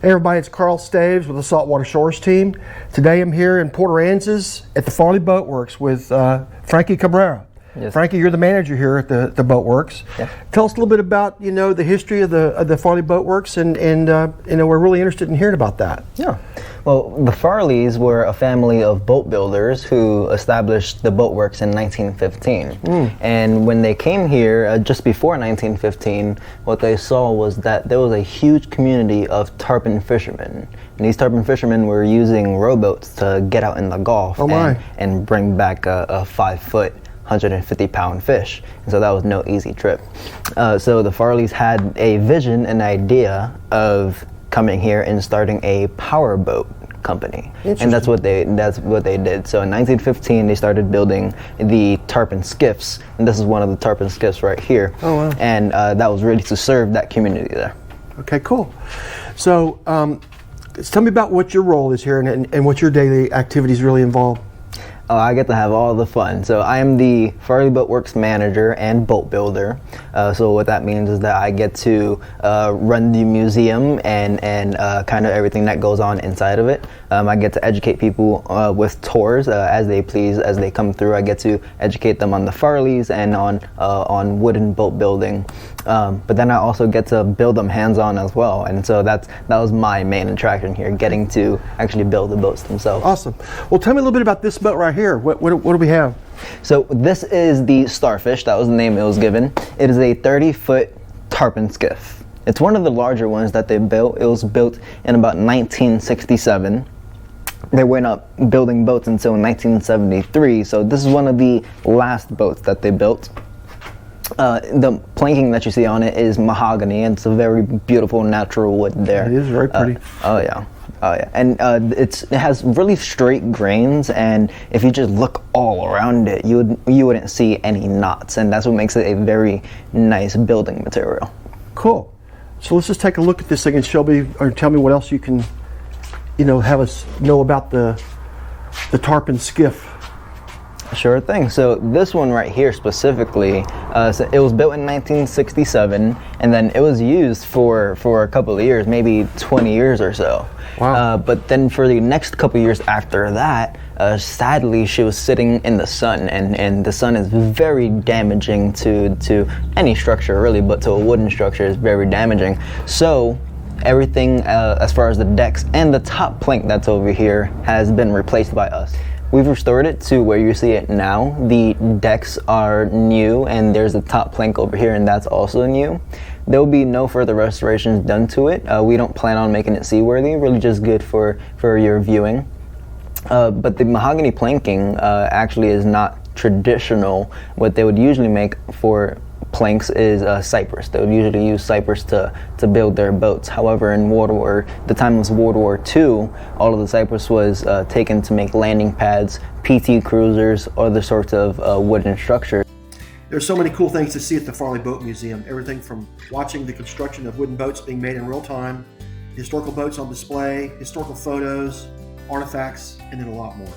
Hey everybody, it's Carl Staves with the Saltwater Shores team. Today I'm here in Port Aransas at the Farley Boat Works with Frankie Cabrera. Yes. Frankie, you're the manager here at the Boat Works. Yeah. Tell us a little bit about the history of the Farley Boat Works, and we're really interested in hearing about that. Yeah. Well, the Farleys were a family of boat builders who established the Boat Works in 1915. And when they came here, just before 1915, what they saw was that there was a huge community of tarpon fishermen. And these tarpon fishermen were using rowboats to get out in the Gulf and bring back a 5-foot 150-pound fish, and so that was no easy trip. So the Farleys had a vision, an idea of coming here and starting a power boat company, and that's what they did. So in 1915 they started building the tarpon skiffs, and this is one of the tarpon skiffs right here. Oh wow! And that was really to serve that community there. Okay, cool. So tell me about what your role is here and what your daily activities really involve. Oh, I get to have all the fun. So I am the Farley Boat Works manager and boat builder. So what that means is that I get to run the museum and kind of everything that goes on inside of it. I get to educate people with tours as they please as they come through. I get to educate them on the Farleys and on wooden boat building. But then I also get to build them hands-on as well. And so that was my main attraction here, getting to actually build the boats themselves. Awesome. Well, tell me a little bit about this boat right here. What do we have? So this is the Starfish. That was the name it was given. It is a 30-foot tarpon skiff. It's one of the larger ones that they built. It was built in about 1967. They were not building boats until 1973. So this is one of the last boats that they built. The planking that you see on it is mahogany, and it's a very beautiful natural wood there. It is very pretty. Oh yeah, and it has really straight grains, and if you just look all around it, you wouldn't see any knots, and that's what makes it a very nice building material. Cool. So let's just take a look at this thing and Shelby, or tell me what else you can, have us know about the tarpon skiff. Sure thing. So this one right here specifically, so it was built in 1967, and then it was used for a couple of years, maybe 20 years or so. Wow. But then for the next couple of years after that, sadly she was sitting in the sun, and the sun is very damaging to any structure really, but to a wooden structure is very damaging. So everything as far as the decks and the top plank that's over here has been replaced by us. We've restored it to where you see it now. The decks are new, and there's a top plank over here, and that's also new. There will be no further restorations done to it. We don't plan on making it seaworthy, really just good for your viewing. But the mahogany planking actually is not traditional. What they would usually make for planks is cypress. They would usually use cypress to build their boats. However, in the time of World War II, all of the cypress was taken to make landing pads, PT cruisers, other sorts of wooden structures. There's so many cool things to see at the Farley Boat Museum. Everything from watching the construction of wooden boats being made in real time, historical boats on display, historical photos, artifacts, and then a lot more.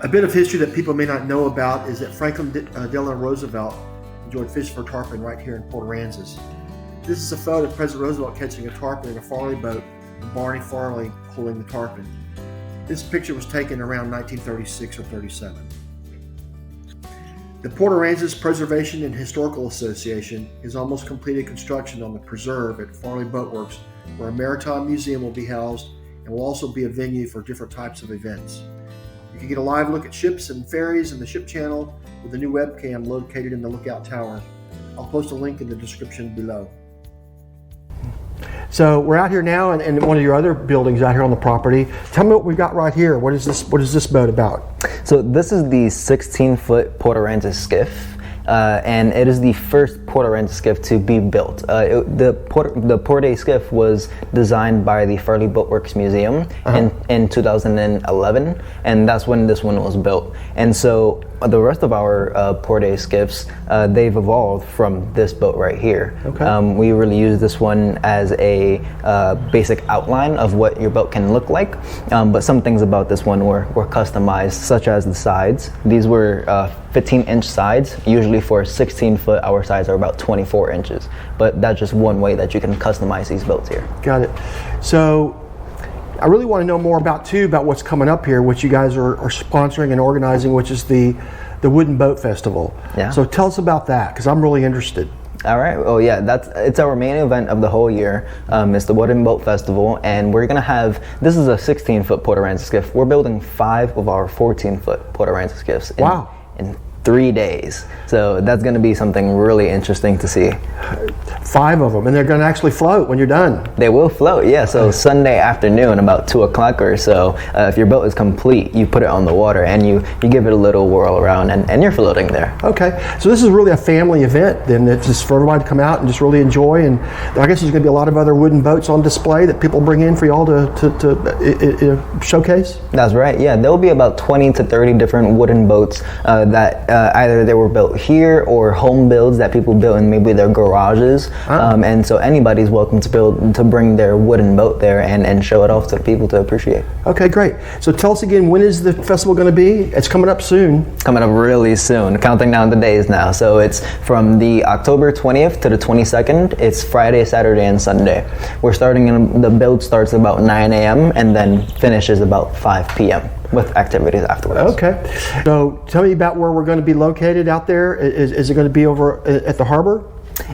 A bit of history that people may not know about is that Franklin Delano Roosevelt enjoyed fishing for tarpon right here in Port Aransas. This is a photo of President Roosevelt catching a tarpon in a Farley boat and Barney Farley pulling the tarpon. This picture was taken around 1936 or 37. The Port Aransas Preservation and Historical Association has almost completed construction on the preserve at Farley Boat Works, where a maritime museum will be housed and will also be a venue for different types of events. You can get a live look at ships and ferries in the ship channel with a new webcam located in the lookout tower. I'll post a link in the description below. So we're out here now in one of your other buildings out here on the property. Tell me what we've got right here. What is this boat about? So this is the 16-foot Port Aransas skiff. and it is the first Port Aransas skiff to be built. The Port A skiff was designed by the Farley Boat Works Museum in 2011, and that's when this one was built. And so the rest of our Port A skiffs, they've evolved from this boat right here. Okay. We really use this one as a basic outline of what your boat can look like, but some things about this one were customized, such as the sides. These were 15-inch sides. Usually for a 16-foot, our sides are about 24 inches, but that's just one way that you can customize these boats here. Got it. So I really want to know more about what's coming up here, which you guys are sponsoring and organizing, which is the Wooden Boat Festival. Yeah. So tell us about that, because I'm really interested. All right. Oh yeah, it's our main event of the whole year. It's the Wooden Boat Festival, and we're gonna have, this is a 16-foot Port Aransas skiff. We're building 5 of our 14-foot Port Aransas skiffs in 3 days. So that's going to be something really interesting to see. 5 of them, and they're going to actually float when you're done. They will float, yeah. So Sunday afternoon, about 2 o'clock or so, if your boat is complete, you put it on the water and you give it a little whirl around, and you're floating there. Okay, so this is really a family event then. It's just for everybody to come out and just really enjoy, and I guess there's going to be a lot of other wooden boats on display that people bring in for y'all to showcase? That's right, yeah. There will be about 20 to 30 different wooden boats that either they were built here or home builds that people built in maybe their garages. And so anybody's welcome to bring their wooden boat there and show it off to people to appreciate. Okay, great. So tell us again, when is the festival going to be? It's coming up soon. Coming up really soon, counting down the days now. So it's from the October 20th to the 22nd. It's Friday, Saturday, and Sunday. We're starting, the build starts about 9 a.m. and then finishes about 5 p.m. with activities afterwards. Okay. So tell me about where we're going to be located out there. Is it going to be over at the harbor?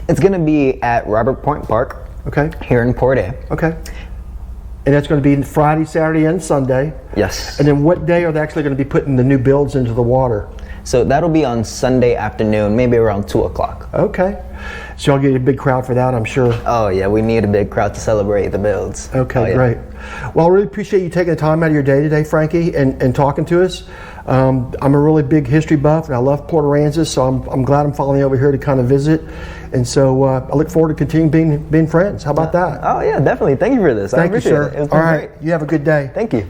It's going to be at Robert Point Park. Okay. Here in Port A. Okay. And that's going to be Friday, Saturday, and Sunday. Yes. And then what day are they actually going to be putting the new builds into the water? So that'll be on Sunday afternoon, maybe around 2 o'clock. Okay. So y'all get a big crowd for that, I'm sure. Oh yeah, we need a big crowd to celebrate the builds. Okay, great. Well, I really appreciate you taking the time out of your day today, Frankie, and talking to us. I'm a really big history buff, and I love Port Aransas, so I'm glad I'm following over here to kind of visit. And so I look forward to continuing being friends. How about that? Oh yeah, definitely. Thank you for this. Thank you, sir. It. All right. Great. You have a good day. Thank you.